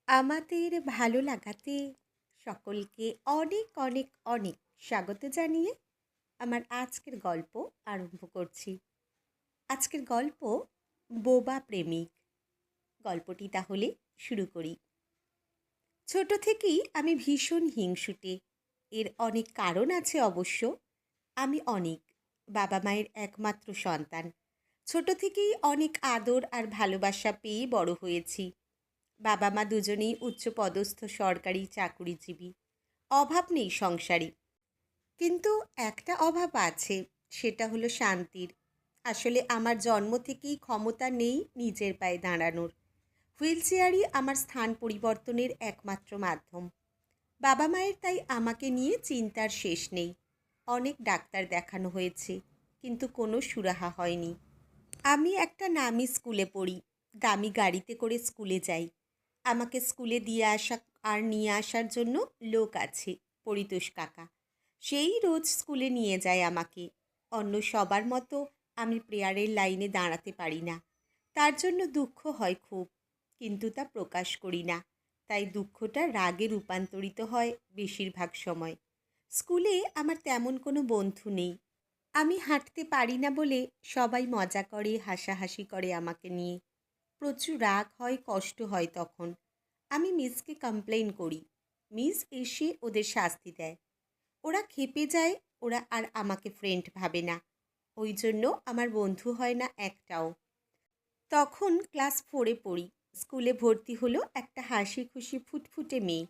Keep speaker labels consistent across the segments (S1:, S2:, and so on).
S1: আমাদের ভালো লাগাতে সকলকে অনেক অনেক অনেক স্বাগত জানিয়ে আমার আজকের গল্প আরম্ভ করছি। আজকের গল্প বোবা প্রেমিক। গল্পটি তাহলে শুরু করি। ছোট থেকেই আমি ভীষণ হিংসুটে। এর অনেক কারণ আছে অবশ্য। আমি অনেক বাবা মায়ের একমাত্র সন্তান। ছোট থেকেই অনেক আদর আর ভালোবাসা পেয়ে বড় হয়েছি। বাবা মা দুজনেই উচ্চপদস্থ সরকারি চাকুরিজীবী। অভাব নেই সংসারে। কিন্তু একটা অভাব আছে, সেটা হলো শান্তির। আসলে আমার জন্ম থেকেই ক্ষমতা নেই নিজের পায়ে দাঁড়ানোর। হুইল চেয়ারই আমার স্থান পরিবর্তনের একমাত্র মাধ্যম। বাবা মায়ের তাই আমাকে নিয়ে চিন্তার শেষ নেই। অনেক ডাক্তার দেখানো হয়েছে, কিন্তু কোনো সুরাহা হয়নি। আমি একটা নামি স্কুলে পড়ি। দামি গাড়িতে করে স্কুলে যাই। আমাকে স্কুলে দিয়ে আসা আর নিয়ে আসার জন্য লোক আছে, পরিতোষ কাকা। সেই রোজ স্কুলে নিয়ে যায় আমাকে। অন্য সবার মতো আমি প্রেয়ারের লাইনে দাঁড়াতে পারি না। তার জন্য দুঃখ হয় খুব, কিন্তু তা প্রকাশ করি না। তাই দুঃখটা রাগে রূপান্তরিত হয় বেশিরভাগ সময়। স্কুলে আমার তেমন কোনো বন্ধু নেই। আমি হাঁটতে পারি না বলে সবাই মজা করে, হাসাহাসি করে আমাকে নিয়ে। প্রচুর রাগ হয়, কষ্ট হয় তখন। আমি মিসকে কমপ্লেইন করি। মিস এসে ওদের শাস্তি দেয়। ওরা ক্ষেপে যায়। ওরা আর আমাকে ফ্রেন্ড ভাবে না। ওই জন্য আমার বন্ধু হয় না একটাও। তখন ক্লাস 4-এ পড়ি। স্কুলে ভর্তি হলো একটা হাসি খুশি ফুটফুটে মেয়ে।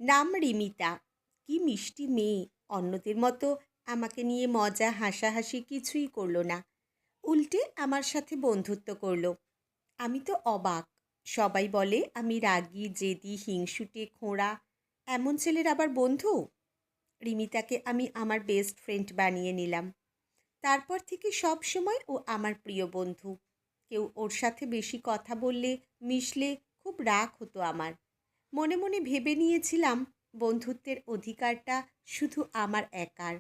S1: নাম রিমিতা। কি মিষ্টি মেয়ে! অন্যদের মতো আমাকে নিয়ে মজা হাসাহাসি কিছুই করলো না। উল্টে আমার সাথে বন্ধুত্ব করলো। আমি তো অবাক। সবাই বলে আমি রাগী, জেদি, হিংসুটে, খোঁড়া। এমন ছেলের আবার বন্ধু? রিমিতাকে আমি আমার বেস্ট ফ্রেন্ড বানিয়ে নিলাম। তারপর থেকে সব সময় ও আমার প্রিয় বন্ধু। কেউ ওর সাথে বেশি কথা বললে, মিশলে খুব রাগ হতো আমার। মনে মনে ভেবে নিয়েছিলাম বন্ধুত্বের অধিকারটা শুধু আমার একার।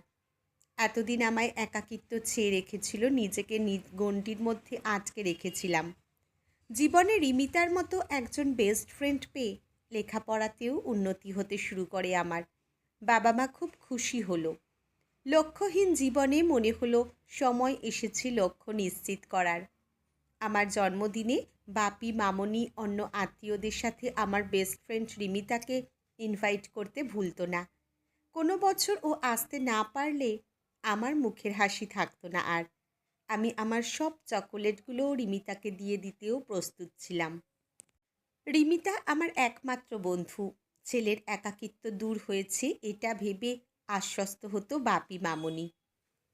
S1: এতদিন আমায় একাকিত্ব ছেয়ে রেখেছিল, নিজেকে গণ্ডির মধ্যে আটকে রেখেছিলাম। জীবনে রিমিতার মতো একজন বেস্ট ফ্রেন্ড পেয়ে লেখাপড়াতেও উন্নতি হতে শুরু করে আমার। বাবা মা খুব খুশি হলো। লক্ষ্যহীন জীবনে মনে হলো সময় এসেছে লক্ষ্য নিশ্চিত করার। আমার জন্মদিনে বাপি, মামনি, অন্য আত্মীয়দের সাথে আমার বেস্ট ফ্রেন্ড রিমিতাকে ইনভাইট করতে ভুলতো না। কোনো বছর ও আসতে না পারলে আমার মুখের হাসি থাকতো না আর। আমি আমার সব চকোলেটগুলো রিমিতাকে দিয়ে দিতেও প্রস্তুত ছিলাম। রিমিতা আমার একমাত্র বন্ধু। ছেলের একাকিত্ব দূর হয়েছে এটা ভেবে আশ্বস্ত হতো বাপি, মামনি।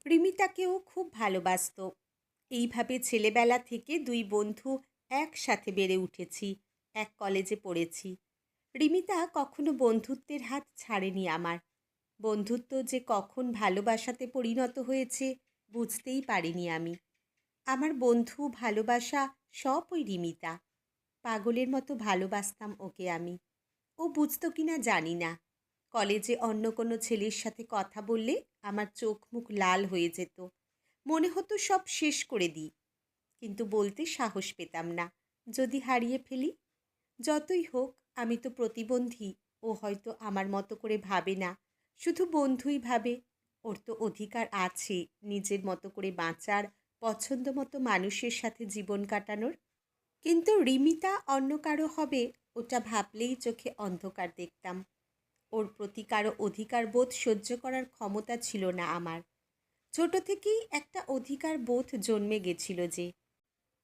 S1: রিমিতাকেও খুব ভালোবাসত। এইভাবে ছেলেবেলা থেকে দুই বন্ধু একসাথে বেড়ে উঠেছি, এক কলেজে পড়েছি। রিমিতা কখনো বন্ধুত্বের হাত ছাড়েনি আমার। বন্ধুত্ব যে কখন ভালোবাসাতে পরিণত হয়েছে বুঝতেই পারিনি আমি। আমার বন্ধু, ভালোবাসা সব ওই রিমিতা। পাগলের মতো ভালোবাসতাম ওকে আমি। ও বুঝতো কিনা জানি না। কলেজে অন্য কোনো ছেলের সাথে কথা বললে আমার চোখ মুখ লাল হয়ে যেত। মনে হতো সব শেষ করে দিই, কিন্তু বলতে সাহস পেতাম না। যদি হারিয়ে ফেলি? যতই হোক, আমি তো প্রতিবন্ধী। ও হয়তো আমার মতো করে ভাবে না, শুধু বন্ধুই ভাবে। ওর তো অধিকার আছে নিজের মতো করে বাঁচার, পছন্দ মতো মানুষের সাথে জীবন কাটানোর। কিন্তু রিমিতা অন্য কারো হবে, ওটা ভাবলেই চোখে অন্ধকার দেখতাম। ওর প্রতি কারো অধিকার বোধ সহ্য করার ক্ষমতা ছিল না আমার। ছোট থেকেই একটা অধিকার বোধ জন্মে গেছিল যে।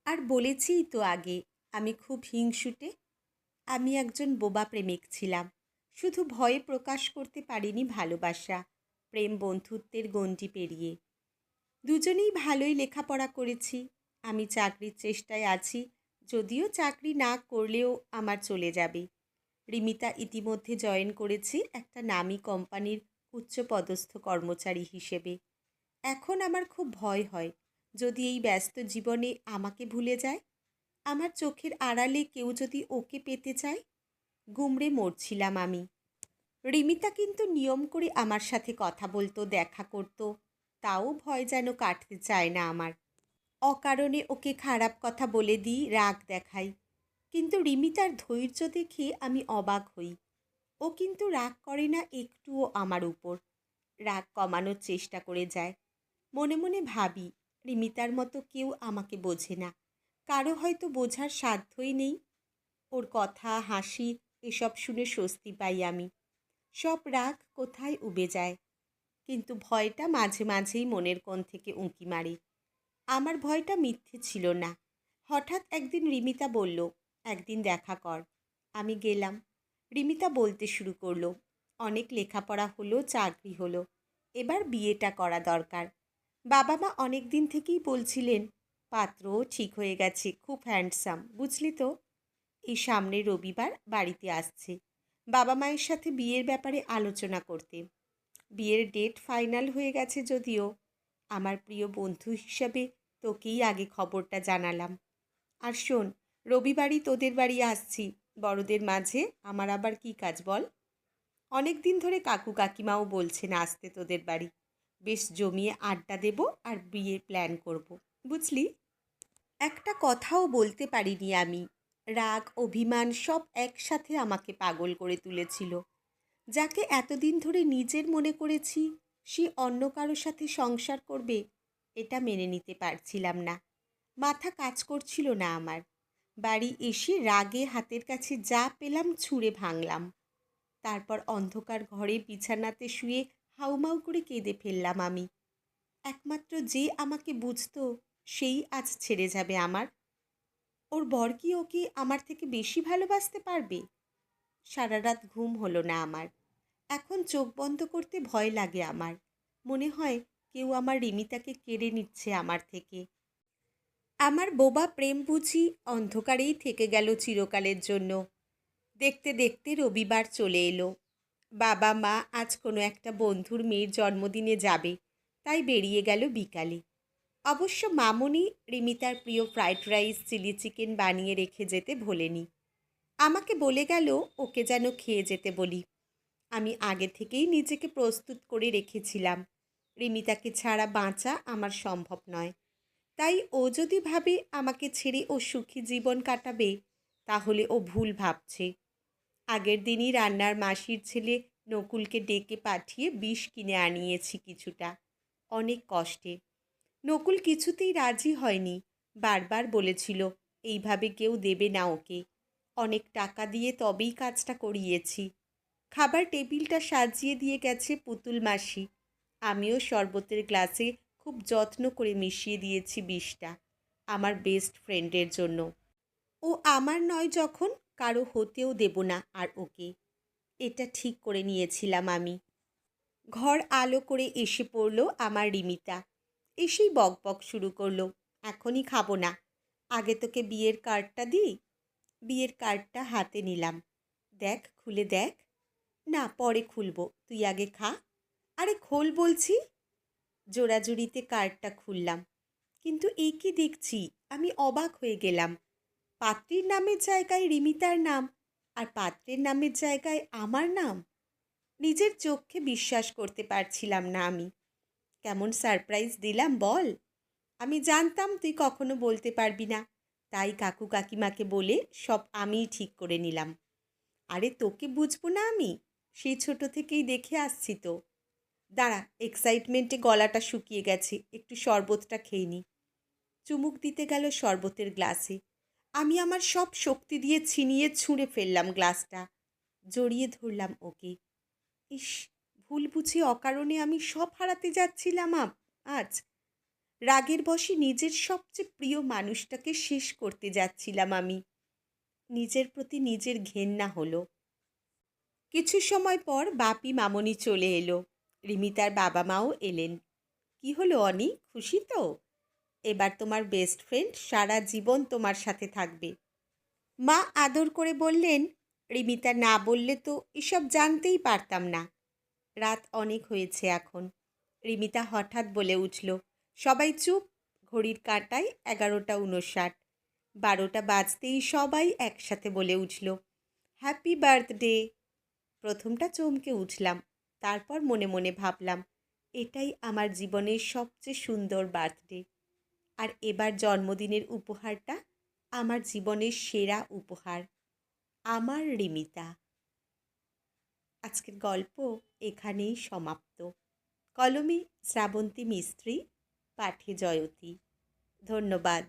S1: আর বলেছিই তো আগে, আমি খুব হিংসুটে। আমি একজন বোবা প্রেমিক ছিলাম। শুধু ভয়ে প্রকাশ করতে পারিনি ভালোবাসা, প্রেম, বন্ধুত্বের গণ্ডি পেরিয়ে। দুজনেই ভালোই লেখাপড়া করেছি। আমি চাকরির চেষ্টায় আছি, যদিও চাকরি না করলেও আমার চলে যাবে। রিমিতা ইতিমধ্যে জয়েন করেছে একটা নামী কোম্পানির উচ্চপদস্থ কর্মচারী হিসেবে। এখন আমার খুব ভয় হয়, যদি এই ব্যস্ত জীবনে আমাকে ভুলে যায়। আমার চোখের আড়ালে কেউ যদি ওকে পেতে চায়। গুমড়ে মরছিলাম আমি। রিমিতা কিন্তু নিয়ম করে আমার সাথে কথা বলতো, দেখা করতো। তাও ভয় যেন কাটতে চায় না আমার। অকারণে ওকে খারাপ কথা বলে দিই, রাগ দেখাই। কিন্তু রিমিতার ধৈর্য দেখে আমি অবাক হই। ও কিন্তু রাগ করে না একটুও আমার উপর। রাগ কমানোর চেষ্টা করে যায়। মনে মনে ভাবি, রিমিতার মতো কেউ আমাকে বোঝে না। কারো হয়তো বোঝার সাধ্যই নেই। ওর কথা, হাসি এসব শুনে স্বস্তি পাই আমি। সব রাগ কোথায় উবে যায়। কিন্তু ভয়টা মাঝে মাঝেই মনের কোণ থেকে উঁকি মারে। আমার ভয়টা মিথ্যে ছিল না। হঠাৎ একদিন রিমিতা বলল, একদিন দেখা কর। আমি গেলাম। রিমিতা বলতে শুরু করলো, অনেক লেখাপড়া হলো, চাকরি হলো, এবার বিয়েটা করা দরকার। বাবা মা অনেক দিন থেকেই বলছিলেন, পাত্রও ঠিক হয়ে গেছে, খুব হ্যান্ডসাম, বুঝলি তো। এই সামনের রবিবার বাড়িতে আসছে। বাবা মায়ের সাথে বিয়ের ব্যাপারে আলোচনা করতে। বিয়ের ডেট ফাইনাল হয়ে গেছে যদিও। আমার প্রিয় বন্ধু হিসাবে তোকেই আগে খবরটা জানালাম। আর শোন, রবিবারই তোদের বাড়ি আসছি। বড়দের মাঝে আমার আবার কি কাজ বল? অনেক দিন ধরে কাকু কাকিমাও বলছেন আসতে তোদের বাড়ি। বেশ জমিয়ে আড্ডা দেব আর বিয়ের প্ল্যান করব, বুঝলি। একটা কথাও বলতে পারিনি আমি। রাগ, অভিমান সব একসাথে আমাকে পাগল করে তুলেছিল। যাকে এতদিন ধরে নিজের মনে করেছি, সে অন্য কারো সাথে সংসার করবে, এটা মেনে নিতে পারছিলাম না। মাথা কাজ করছিল না আমার। বাড়ি এসে রাগে হাতের কাছে যা পেলাম ছুঁড়ে ভাঙলাম। তারপর অন্ধকার ঘরে বিছানাতে শুয়ে হাউমাউ করে কেঁদে ফেললাম আমি। একমাত্র যে আমাকে বুঝতো, সেই আজ ছেড়ে যাবে আমার। ওর বর কি ওকে আমার থেকে বেশি ভালোবাসতে পারবে? সারা রাত ঘুম হলো না আমার। এখন চোখ বন্ধ করতে ভয় লাগে আমার। মনে হয় কেউ আমার রিমিতাকে কেড়ে নিচ্ছে আমার থেকে। আমার বোবা প্রেম বুঝি অন্ধকারেই থেকে গেল চিরকালের জন্য। দেখতে দেখতে রবিবার চলে এলো। বাবা মা আজ কোনো একটা বন্ধুর মেয়ের জন্মদিনে যাবে, তাই বেরিয়ে গেল বিকালে। অবশ্য মামুনি রিমিতার প্রিয় ফ্রাইড রাইস, চিলি চিকেন বানিয়ে রেখে যেতে ভোলেনি। আমাকে বলে গেল ওকে যেন খেয়ে যেতে বলি। আমি আগে থেকেই নিজেকে প্রস্তুত করে রেখেছিলাম। রিমিতাকে ছাড়া বাঁচা আমার সম্ভব নয়। তাই ও যদি ভাবে আমাকে ছেড়ে ও সুখী জীবন কাটাবে, তাহলে ও ভুল ভাবছে। আগের দিনই রান্নার মাসির ছেলে নকুলকে ডেকে পাঠিয়ে বিষ কিনে আনিয়েছি কিছুটা, অনেক কষ্টে। নকুল কিছুতেই রাজি হয়নি। বারবার বলেছিল এইভাবে কেউ দেবে না ওকে। অনেক টাকা দিয়ে তবেই কাজটা করিয়েছি। খাবার টেবিলটা সাজিয়ে দিয়ে গেছে পুতুল মাসি। আমিও শরবতের গ্লাসে খুব যত্ন করে মিশিয়ে দিয়েছি বিষটা, আমার বেস্ট ফ্রেন্ডের জন্য। ও আমার নয় যখন, কারো হতেও দেব না আর ওকে। এটা ঠিক করে নিয়েছিলাম আমি। ঘর আলো করে এসে পড়ল আমার রিমিতা। এসেই বকবক শুরু করলো, এখনই খাবো না, আগে তোকে বিয়ের কার্ডটা দিই। বিয়ের কার্ডটা হাতে নিলাম। দেখ, খুলে দেখ। না, পরে খুলবো, তুই আগে খা। আরে খোল বলছি। জোড়াজুড়িতে কার্ডটা খুললাম। কিন্তু এই কি দেখছি, আমি অবাক হয়ে গেলাম। পাত্রীর নামের জায়গায় রিমিতার নাম, আর পাত্রের নামের জায়গায় আমার নাম। নিজের চোখকে বিশ্বাস করতে পারছিলাম না আমি। কেমন সারপ্রাইজ দিলাম বল। আমি জানতাম তুই কখনো বলতে পারবি না, তাই কাকু কাকিমাকে বলে সব আমিই ঠিক করে নিলাম। আরে তোকে বুঝবো না আমি? সেই ছোট থেকেই দেখে আসছি তো। দাঁড়া, এক্সাইটমেন্টে গলাটা শুকিয়ে গেছে, একটু শরবতটা খেয়ে নি। চুমুক দিতে গেল শরবতের গ্লাসে। আমি আমার সব শক্তি দিয়ে ছিনিয়ে ছুঁড়ে ফেললাম গ্লাসটা। জড়িয়ে ধরলাম ওকে। ইস, ভুল বুঝে অকারণে আমি সব হারাতে যাচ্ছিলাম আজ। রাগের বশে নিজের সবচেয়ে প্রিয় মানুষটাকে শেষ করতে যাচ্ছিলাম আমি। নিজের প্রতি নিজের ঘেন্না হলো। কিছু সময় পর বাপি মামনি চলে এলো। রিমিতার বাবা মাও এলেন। কি হলো অনি, খুশি তো? এবার তোমার বেস্ট ফ্রেন্ড সারা জীবন তোমার সাথে থাকবে। মা আদর করে বললেন, রিমিতা না বললে তো এসব জানতেই পারতাম না। রাত অনেক হয়েছে এখন। রিমিতা হঠাৎ বলে উঠল, সবাই চুপ। ঘড়ির কাঁটায় 11:59। 12টা বাজতেই সবাই একসাথে বলে উঠল, হ্যাপি বার্থডে। প্রথমটা চমকে উঠলাম, তারপর মনে মনে ভাবলাম, এটাই আমার জীবনের সবচেয়ে সুন্দর বার্থডে। আর এবার জন্মদিনের উপহারটা আমার জীবনের সেরা উপহার, আমার রিমিতা। আজকের গল্প এখানেই সমাপ্ত। কলমে শ্রাবন্তী মিস্ত্রি, পাঠে জয়তী। ধন্যবাদ।